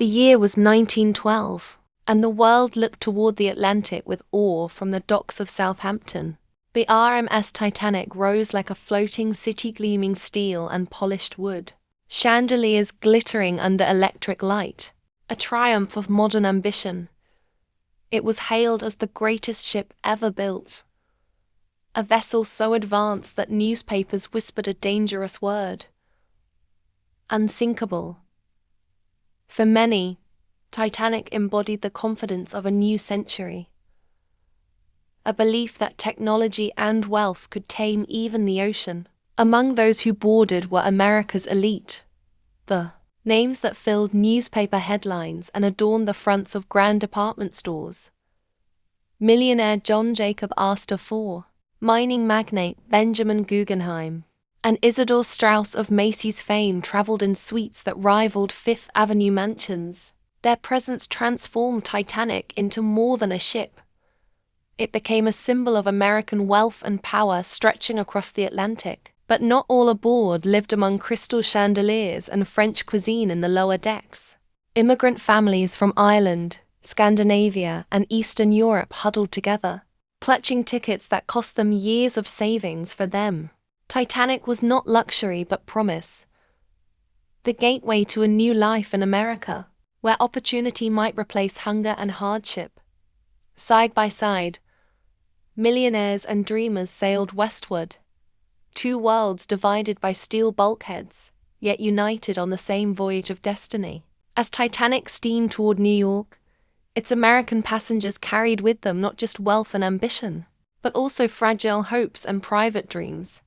The year was 1912, and the world looked toward the Atlantic with awe from the docks of Southampton. The RMS Titanic rose like a floating city, gleaming steel and polished wood, chandeliers glittering under electric light, a triumph of modern ambition. It was hailed as the greatest ship ever built, a vessel so advanced that newspapers whispered a dangerous word: unsinkable. For many, Titanic embodied the confidence of a new century, a belief that technology and wealth could tame even the ocean. Among those who boarded were America's elite, the names that filled newspaper headlines and adorned the fronts of grand department stores. Millionaire John Jacob Astor IV, mining magnate Benjamin Guggenheim, and Isidor Straus of Macy's fame traveled in suites that rivaled Fifth Avenue mansions. Their presence transformed Titanic into more than a ship. It became a symbol of American wealth and power stretching across the Atlantic. But not all aboard lived among crystal chandeliers and French cuisine in the lower decks. Immigrant families from Ireland, Scandinavia, and Eastern Europe huddled together, clutching tickets that cost them years of savings. For them, Titanic was not luxury but promise. The gateway to a new life in America, where opportunity might replace hunger and hardship. Side by side, millionaires and dreamers sailed westward, two worlds divided by steel bulkheads, yet united on the same voyage of destiny. As Titanic steamed toward New York, its American passengers carried with them not just wealth and ambition, but also fragile hopes and private dreams.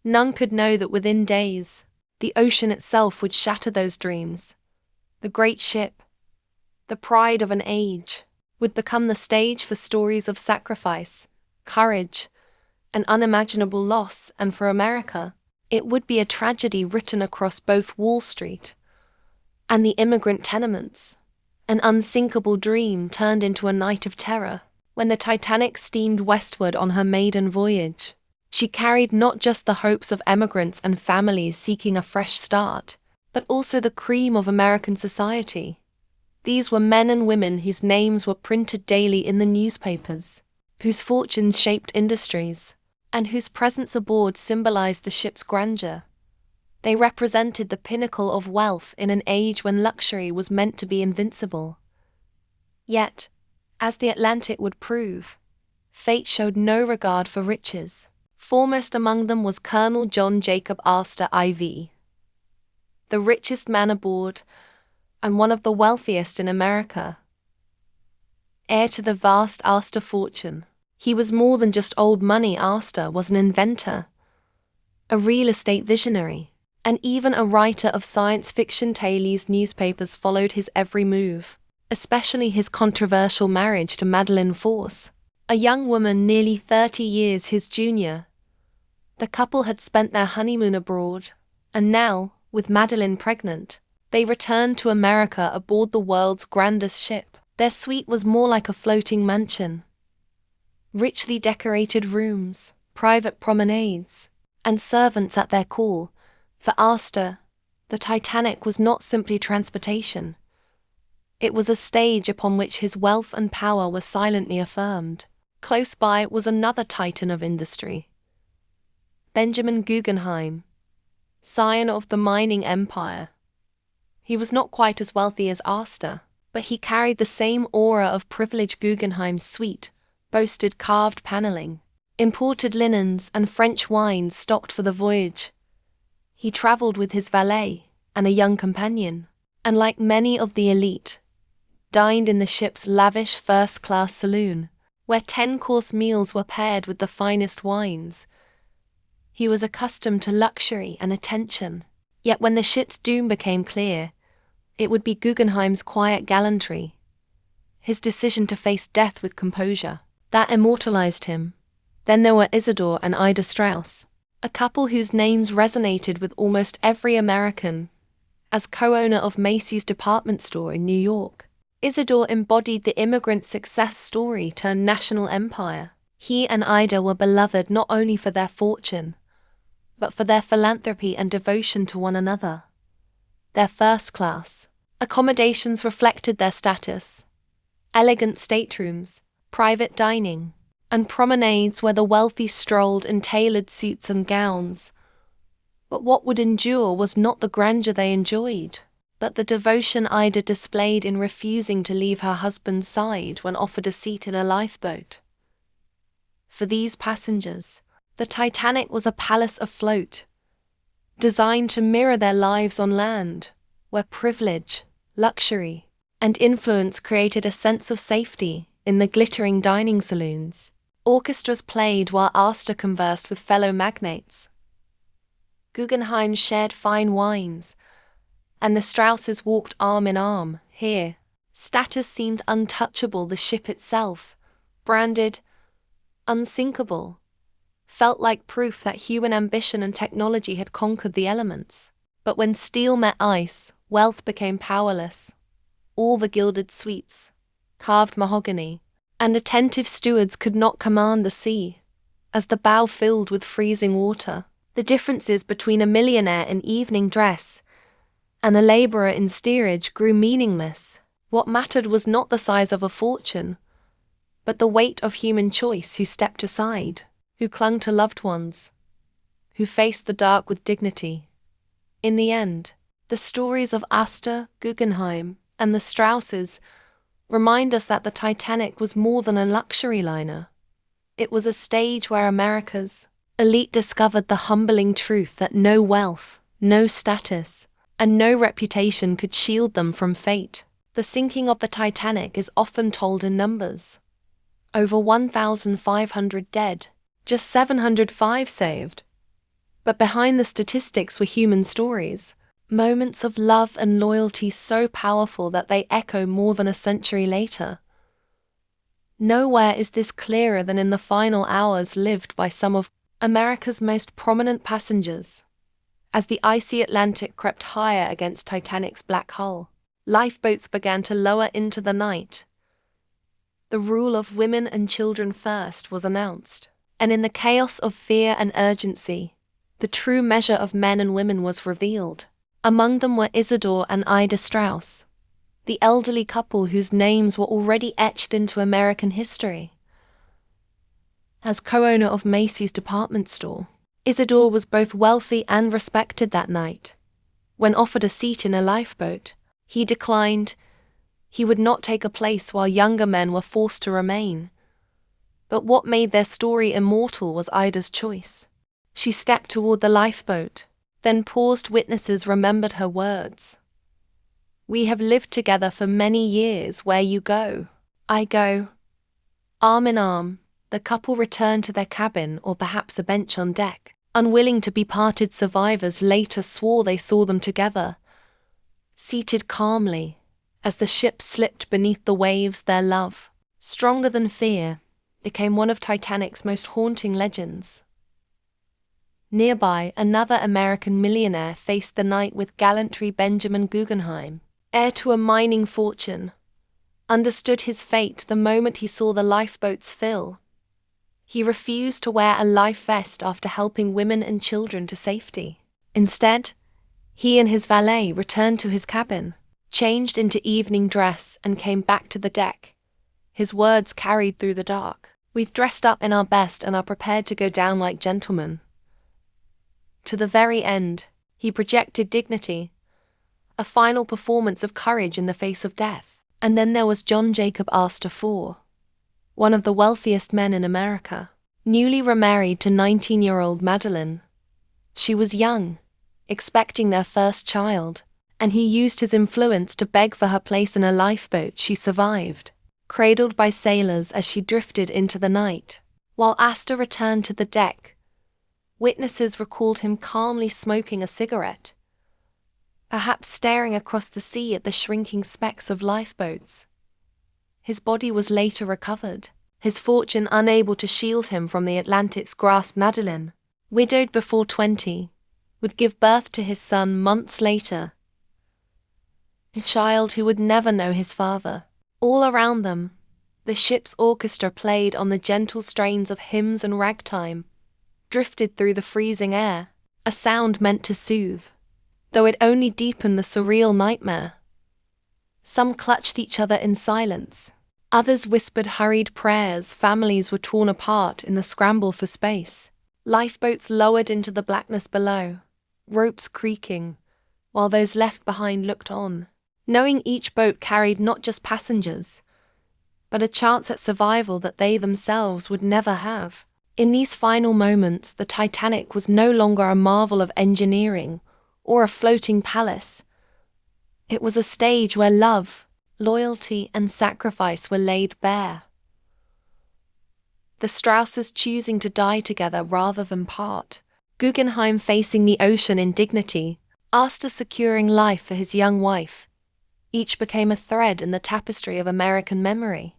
None could know that within days, the ocean itself would shatter those dreams. The great ship, the pride of an age, would become the stage for stories of sacrifice, courage, and unimaginable loss. And for America, it would be a tragedy written across both Wall Street and the immigrant tenements, an unsinkable dream turned into a night of terror. When the Titanic steamed westward on her maiden voyage, she carried not just the hopes of emigrants and families seeking a fresh start, but also the cream of American society. These were men and women whose names were printed daily in the newspapers, whose fortunes shaped industries, and whose presence aboard symbolized the ship's grandeur. They represented the pinnacle of wealth in an age when luxury was meant to be invincible. Yet, as the Atlantic would prove, fate showed no regard for riches. Foremost among them was Colonel John Jacob Astor IV, the richest man aboard and one of the wealthiest in America. Heir to the vast Astor fortune, he was more than just old money. Astor was an inventor, a real estate visionary, and even a writer of science fiction tales. Newspapers followed his every move, especially his controversial marriage to Madeline Force, a young woman nearly 30 years his junior. The couple had spent their honeymoon abroad, and now, with Madeline pregnant, they returned to America aboard the world's grandest ship. Their suite was more like a floating mansion. Richly decorated rooms, private promenades, and servants at their call. For Astor, the Titanic was not simply transportation. It was a stage upon which his wealth and power were silently affirmed. Close by was another titan of industry, Benjamin Guggenheim, scion of the mining empire. He was not quite as wealthy as Astor, but he carried the same aura of privilege. Guggenheim's suite boasted carved paneling, imported linens, and French wines stocked for the voyage. He traveled with his valet and a young companion, and like many of the elite, dined in the ship's lavish first-class saloon, where 10-course meals were paired with the finest wines. He was accustomed to luxury and attention, yet when the ship's doom became clear, it would be Guggenheim's quiet gallantry, his decision to face death with composure, that immortalized him. Then there were Isidor and Ida Straus, a couple whose names resonated with almost every American. As co-owner of Macy's department store in New York, Isidor embodied the immigrant success story turned national empire. He and Ida were beloved not only for their fortune, but for their philanthropy and devotion to one another. Their first class, Accommodations reflected their status: elegant staterooms, private dining, and promenades where the wealthy strolled in tailored suits and gowns. But what would endure was not the grandeur they enjoyed, but the devotion Ida displayed in refusing to leave her husband's side when offered a seat in a lifeboat. For these passengers, the Titanic was a palace afloat, designed to mirror their lives on land, where privilege, luxury, and influence created a sense of safety. In the glittering dining saloons, orchestras played while Astor conversed with fellow magnates. Guggenheim shared fine wines, and the Strauses walked arm in arm. Here, status seemed untouchable. The ship itself, branded unsinkable, felt like proof that human ambition and technology had conquered the elements. But when steel met ice, wealth became powerless. All the gilded suites, carved mahogany, and attentive stewards could not command the sea, as the bow filled with freezing water. The differences between a millionaire in evening dress and a laborer in steerage grew meaningless. What mattered was not the size of a fortune, but the weight of human choice. Who stepped aside, who clung to loved ones, who faced the dark with dignity. In the end, the stories of Astor, Guggenheim, and the Strauses remind us that the Titanic was more than a luxury liner. It was a stage where America's elite discovered the humbling truth that no wealth, no status, and no reputation could shield them from fate. The sinking of the Titanic is often told in numbers. Over 1,500 dead, just 705 saved. But behind the statistics were human stories, moments of love and loyalty so powerful that they echo more than a century later. Nowhere is this clearer than in the final hours lived by some of America's most prominent passengers. As the icy Atlantic crept higher against Titanic's black hull, lifeboats began to lower into the night. The rule of women and children first was announced, and in the chaos of fear and urgency, the true measure of men and women was revealed. Among them were Isidor and Ida Straus, the elderly couple whose names were already etched into American history. As co-owner of Macy's department store, Isidor was both wealthy and respected that night. When offered a seat in a lifeboat, he declined. He would not take a place while younger men were forced to remain. But what made their story immortal was Ida's choice. She stepped toward the lifeboat, then paused. Witnesses remembered her words. "We have lived together for many years. Where you go, I go." Arm in arm, the couple returned to their cabin, or perhaps a bench on deck. Unwilling to be parted, survivors later swore they saw them together, seated calmly, as the ship slipped beneath the waves. Their love, stronger than fear, became one of Titanic's most haunting legends. Nearby, another American millionaire faced the night with gallantry. Benjamin Guggenheim, heir to a mining fortune, understood his fate the moment he saw the lifeboats fill. He refused to wear a life vest after helping women and children to safety. Instead, he and his valet returned to his cabin, changed into evening dress, and came back to the deck. His words carried through the dark. "We've dressed up in our best and are prepared to go down like gentlemen." To the very end, he projected dignity, a final performance of courage in the face of death. And then there was John Jacob Astor IV, one of the wealthiest men in America, newly remarried to 19-year-old Madeline. She was young, expecting their first child, and he used his influence to beg for her place in a lifeboat. She survived, cradled by sailors as she drifted into the night. While Astor returned to the deck, witnesses recalled him calmly smoking a cigarette, perhaps staring across the sea at the shrinking specks of lifeboats. His body was later recovered, his fortune unable to shield him from the Atlantic's grasp. Madeline, widowed before 20, would give birth to his son months later, a child who would never know his father. All around them, the ship's orchestra played on the gentle strains of hymns and ragtime, drifted through the freezing air, a sound meant to soothe, though it only deepened the surreal nightmare. Some clutched each other in silence. Others whispered hurried prayers. Families were torn apart in the scramble for space. Lifeboats lowered into the blackness below, ropes creaking, while those left behind looked on, knowing each boat carried not just passengers, but a chance at survival that they themselves would never have. In these final moments, the Titanic was no longer a marvel of engineering or a floating palace. It was a stage where love, loyalty, and sacrifice were laid bare. The Strauses choosing to die together rather than part, Guggenheim facing the ocean in dignity, Astor securing life for his young wife. Each became a thread in the tapestry of American memory.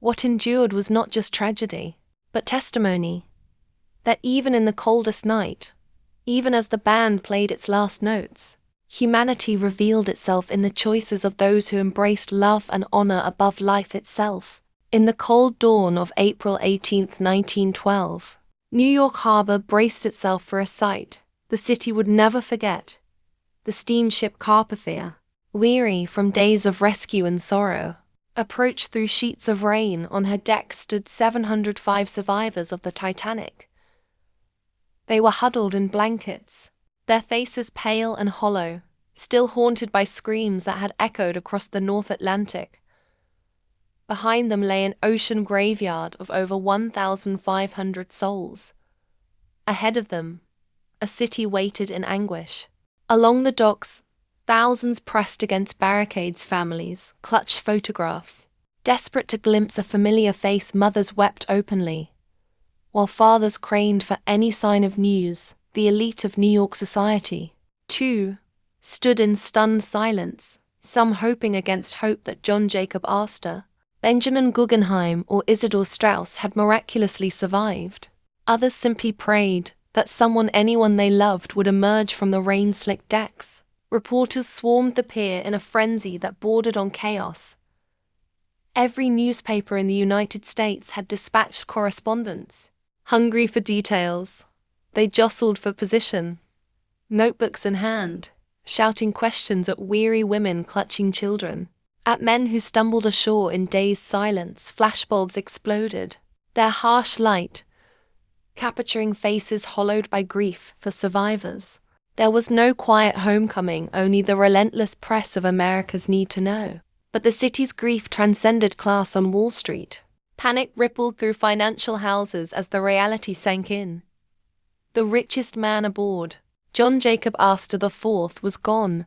What endured was not just tragedy, but testimony, that even in the coldest night, even as the band played its last notes, humanity revealed itself in the choices of those who embraced love and honor above life itself. In the cold dawn of April 18, 1912, New York Harbor braced itself for a sight the city would never forget. The steamship Carpathia, weary from days of rescue and sorrow, approached through sheets of rain. On her deck stood 705 survivors of the Titanic. They were huddled in blankets, their faces pale and hollow, still haunted by screams that had echoed across the North Atlantic. Behind them lay an ocean graveyard of over 1,500 souls. Ahead of them, a city waited in anguish. Along the docks, thousands pressed against barricades. Families clutched photographs. Desperate to glimpse a familiar face, mothers wept openly, while fathers craned for any sign of news. The elite of New York society, too, stood in stunned silence, some hoping against hope that John Jacob Astor, Benjamin Guggenheim, or Isidor Straus had miraculously survived. Others simply prayed that anyone they loved would emerge from the rain-slicked decks. Reporters swarmed the pier in a frenzy that bordered on chaos. Every newspaper in the United States had dispatched correspondents, hungry for details. They jostled for position, notebooks in hand, shouting questions at weary women clutching children. At men who stumbled ashore in dazed silence, flashbulbs exploded, their harsh light capturing faces hollowed by grief for survivors. There was no quiet homecoming, only the relentless press of America's need to know. But the city's grief transcended class on Wall Street. Panic rippled through financial houses as the reality sank in. The richest man aboard, John Jacob Astor IV, was gone,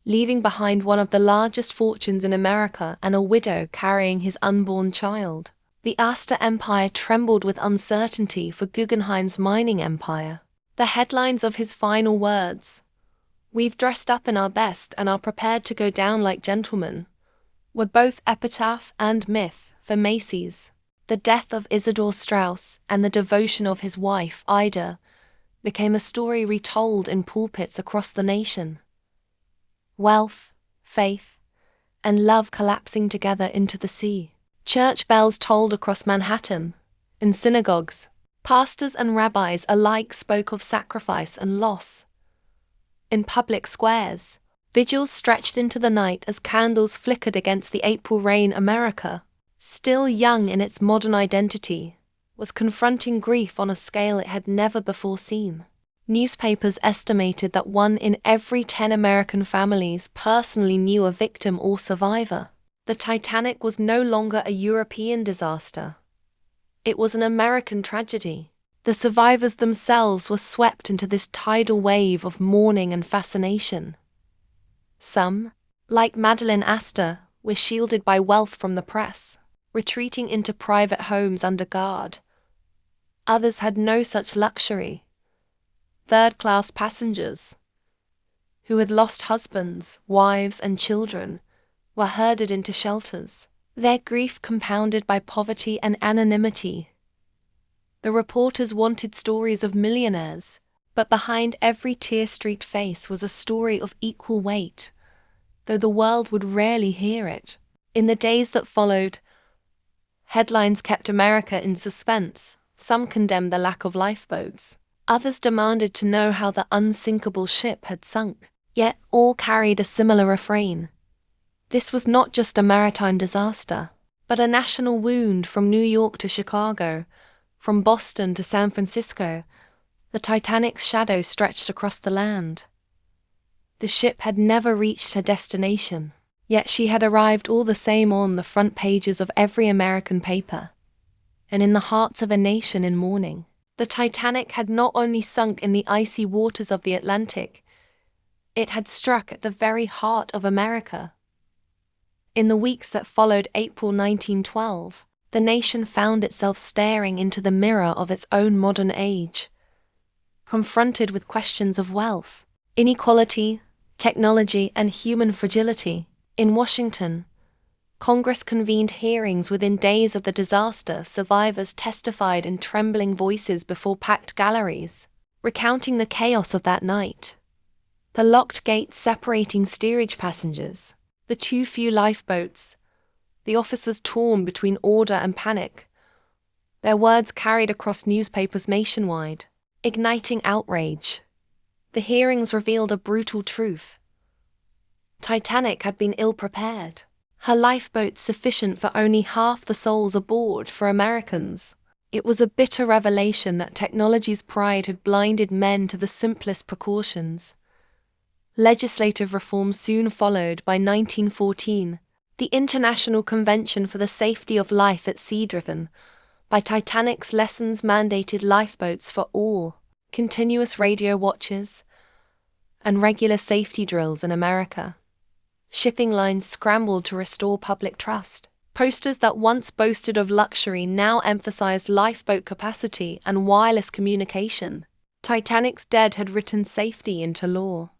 leaving behind one of the largest fortunes in America and a widow carrying his unborn child. The Astor empire trembled with uncertainty for Guggenheim's mining empire. The headlines of his final words, "We've dressed up in our best and are prepared to go down like gentlemen," were both epitaph and myth for Macy's. The death of Isidor Straus and the devotion of his wife, Ida, became a story retold in pulpits across the nation. Wealth, faith, and love collapsing together into the sea. Church bells tolled across Manhattan. In synagogues, pastors and rabbis alike spoke of sacrifice and loss. In public squares, vigils stretched into the night as candles flickered against the April rain. America, still young in its modern identity, was confronting grief on a scale it had never before seen. Newspapers estimated that 1 in every 10 American families personally knew a victim or survivor. The Titanic was no longer a European disaster. It was an American tragedy. The survivors themselves were swept into this tidal wave of mourning and fascination. Some, like Madeline Astor, were shielded by wealth from the press, retreating into private homes under guard. Others had no such luxury. Third-class passengers, who had lost husbands, wives, and children, were herded into shelters, their grief compounded by poverty and anonymity. The reporters wanted stories of millionaires, but behind every tear-streaked face was a story of equal weight, though the world would rarely hear it. In the days that followed, headlines kept America in suspense. Some condemned the lack of lifeboats. Others demanded to know how the unsinkable ship had sunk. Yet all carried a similar refrain. This was not just a maritime disaster, but a national wound. From New York to Chicago, from Boston to San Francisco, the Titanic's shadow stretched across the land. The ship had never reached her destination, yet she had arrived all the same on the front pages of every American paper, and in the hearts of a nation in mourning. The Titanic had not only sunk in the icy waters of the Atlantic, it had struck at the very heart of America. In the weeks that followed April 1912, the nation found itself staring into the mirror of its own modern age, confronted with questions of wealth, inequality, technology, and human fragility. In Washington, Congress convened hearings within days of the disaster. Survivors testified in trembling voices before packed galleries, recounting the chaos of that night. The locked gates separating steerage passengers, the too few lifeboats, the officers torn between order and panic. Their words carried across newspapers nationwide, igniting outrage. The hearings revealed a brutal truth. Titanic had been ill-prepared, her lifeboats sufficient for only half the souls aboard for Americans. It was a bitter revelation that technology's pride had blinded men to the simplest precautions. Legislative reform soon followed. By 1914, the International Convention for the Safety of Life at Sea, driven by Titanic's lessons, mandated lifeboats for all, continuous radio watches, and regular safety drills in America. Shipping lines scrambled to restore public trust. Posters that once boasted of luxury now emphasized lifeboat capacity and wireless communication. Titanic's dead had written safety into law.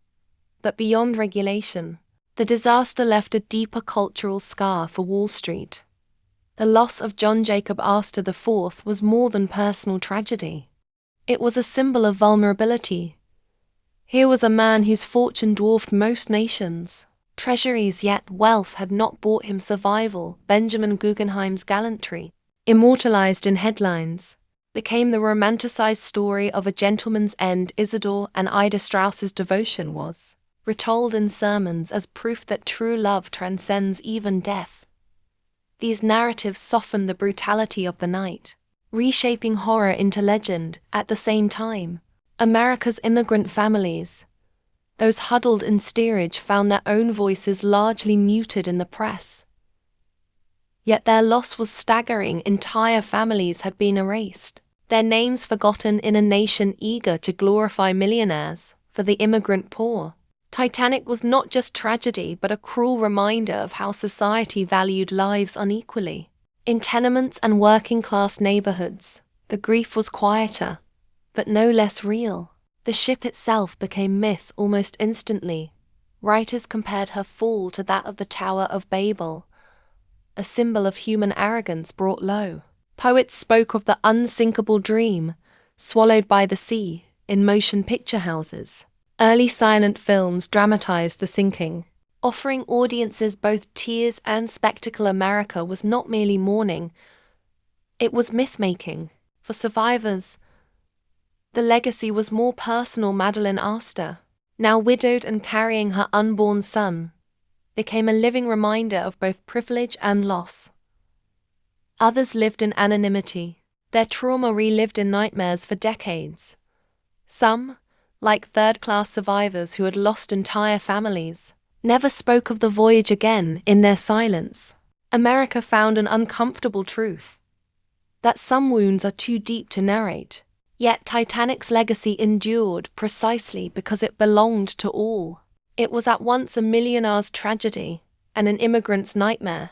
But beyond regulation, the disaster left a deeper cultural scar for Wall Street. The loss of John Jacob Astor IV was more than personal tragedy. It was a symbol of vulnerability. Here was a man whose fortune dwarfed most nations' treasuries, yet wealth had not bought him survival. Benjamin Guggenheim's gallantry, immortalized in headlines, became the romanticized story of a gentleman's end. Isidor and Ida Straus's devotion was retold in sermons as proof that true love transcends even death. These narratives softened the brutality of the night, reshaping horror into legend. At the same time, America's immigrant families, those huddled in steerage, found their own voices largely muted in the press. Yet their loss was staggering. Entire families had been erased, their names forgotten in a nation eager to glorify millionaires. For the immigrant poor, Titanic was not just tragedy but a cruel reminder of how society valued lives unequally. In tenements and working-class neighborhoods, the grief was quieter, but no less real. The ship itself became myth almost instantly. Writers compared her fall to that of the Tower of Babel, a symbol of human arrogance brought low. Poets spoke of the unsinkable dream, swallowed by the sea, in motion picture houses. Early silent films dramatized the sinking, offering audiences both tears and spectacle. America was not merely mourning, it was myth-making. For survivors, the legacy was more personal. Madeline Astor, now widowed and carrying her unborn son, became a living reminder of both privilege and loss. Others lived in anonymity, their trauma relived in nightmares for decades. Some, like third-class survivors who had lost entire families, never spoke of the voyage again. In their silence, America found an uncomfortable truth: that some wounds are too deep to narrate. Yet Titanic's legacy endured precisely because it belonged to all. It was at once a millionaire's tragedy and an immigrant's nightmare.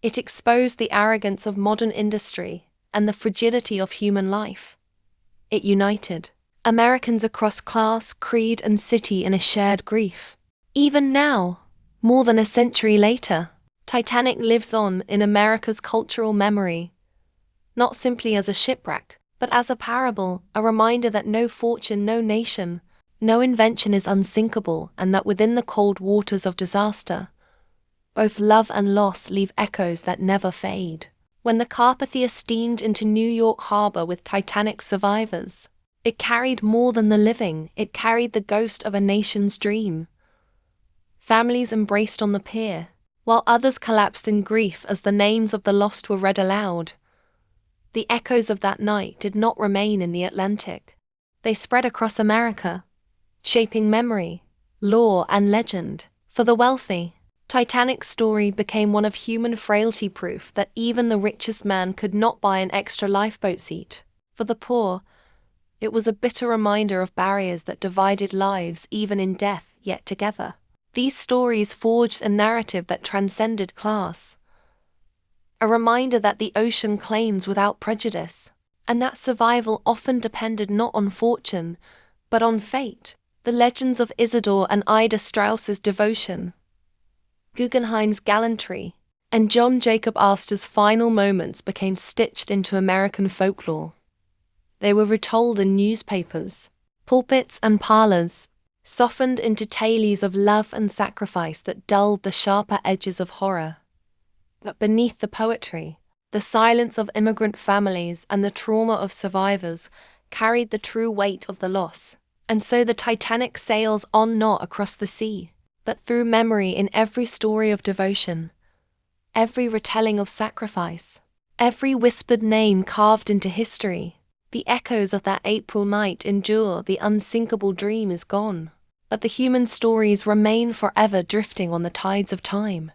It exposed the arrogance of modern industry and the fragility of human life. It united Americans across class, creed, and city in a shared grief. Even now, more than a century later, Titanic lives on in America's cultural memory, not simply as a shipwreck, but as a parable, a reminder that no fortune, no nation, no invention is unsinkable, and that within the cold waters of disaster, both love and loss leave echoes that never fade. When the Carpathia steamed into New York Harbor with Titanic's survivors, it carried more than the living, it carried the ghost of a nation's dream. Families embraced on the pier, while others collapsed in grief as the names of the lost were read aloud. The echoes of that night did not remain in the Atlantic. They spread across America, shaping memory, lore, and legend. For the wealthy, Titanic's story became one of human frailty, proof that even the richest man could not buy an extra lifeboat seat. For the poor, it was a bitter reminder of barriers that divided lives even in death, yet together. These stories forged a narrative that transcended class, a reminder that the ocean claims without prejudice, and that survival often depended not on fortune, but on fate. The legends of Isidor and Ida Straus's devotion, Guggenheim's gallantry, and John Jacob Astor's final moments became stitched into American folklore. They were retold in newspapers, pulpits, and parlors, softened into tales of love and sacrifice that dulled the sharper edges of horror. But beneath the poetry, the silence of immigrant families and the trauma of survivors carried the true weight of the loss. And so the Titanic sails on not across the sea, but through memory in every story of devotion, every retelling of sacrifice, every whispered name carved into history. The echoes of that April night endure, the unsinkable dream is gone, but the human stories remain forever drifting on the tides of time.